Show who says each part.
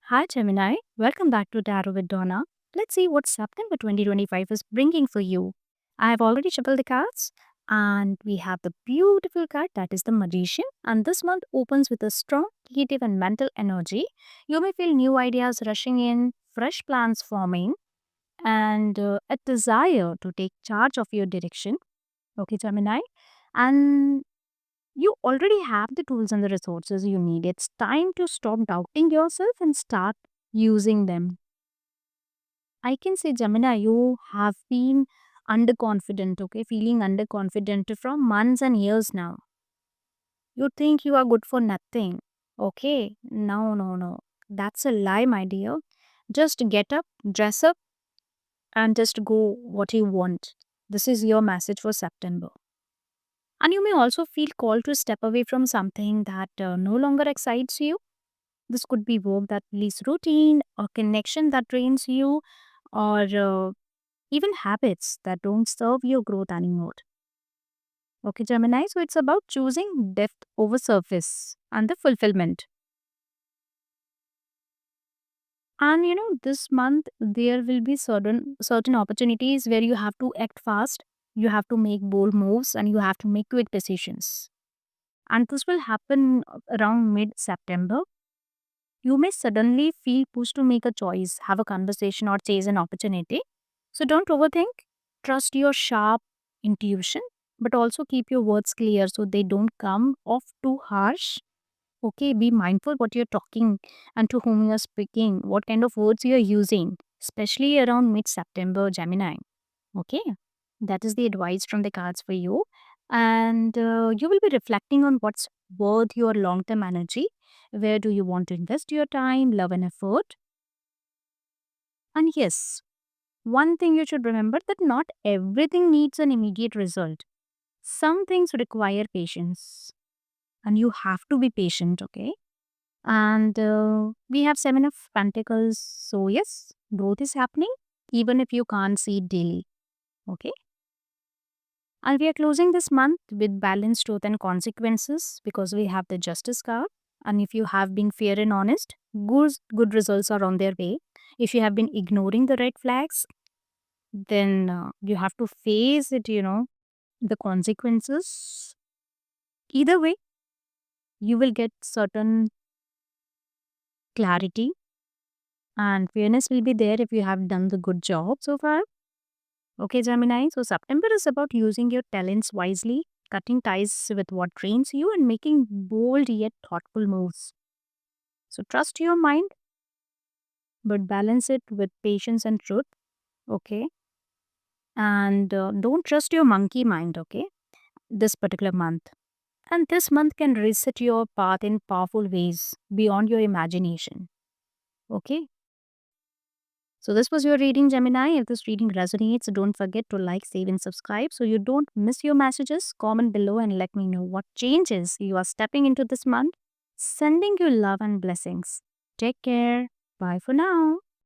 Speaker 1: Hi Gemini, welcome back to Tarot with Donna. Let's see what September 2025 is bringing for you. I have already shuffled the cards and we have the beautiful card that is the Magician. And this month opens with a strong creative and mental energy. You may feel new ideas rushing in, fresh plans forming, and a desire to take charge of your direction. Okay, Gemini. And you already have the tools and the resources you need. It's time to stop doubting yourself and start using them. I can say, Gemini, you have been underconfident, okay, feeling underconfident from months and years now. You think you are good for nothing, okay? No, no, no. That's a lie, my dear. Just get up, dress up, and just go what you want. This is your message for September. And you may also feel called to step away from something that no longer excites you. This could be work that leaves routine, or connection that drains you, or even habits that don't serve your growth anymore. Okay, Gemini. So it's about choosing depth over surface and the fulfillment. And this month there will be certain opportunities where you have to act fast, you have to make bold moves, and you have to make quick decisions. And this will happen around mid September. You may suddenly feel pushed to make a choice, have a conversation, or chase an opportunity. So don't overthink. Trust your sharp intuition, but also keep your words clear so they don't come off too harsh. Okay, be mindful what you're talking and to whom you're speaking, what kind of words you're using, especially around mid September, Gemini. Okay, that is the advice from the cards for you. And you will be reflecting on what's worth your long term energy. Where do you want to invest your time, love, and effort? And yes, one thing you should remember that not everything needs an immediate result. Some things require patience, and you have to be patient, okay? And we have Seven of Pentacles, so yes, growth is happening even if you can't see it daily, okay? And we are closing this month with balanced truth and consequences because we have the Justice card. And if you have been fair and honest, good results are on their way. If you have been ignoring the red flags, then you have to face it, the consequences. Either way, you will get certain clarity and fairness will be there if you have done the good job so far. Okay, Gemini. So September is about using your talents wisely, cutting ties with what drains you, and making bold yet thoughtful moves. So trust your mind, but balance it with patience and truth. Okay. And don't trust your monkey mind, okay, this particular month. And this month can reset your path in powerful ways beyond your imagination. Okay. So this was your reading, Gemini. If this reading resonates, don't forget to like, save, and subscribe so you don't miss your messages. Comment below and let me know what changes you are stepping into this month. Sending you love and blessings. Take care. Bye for now.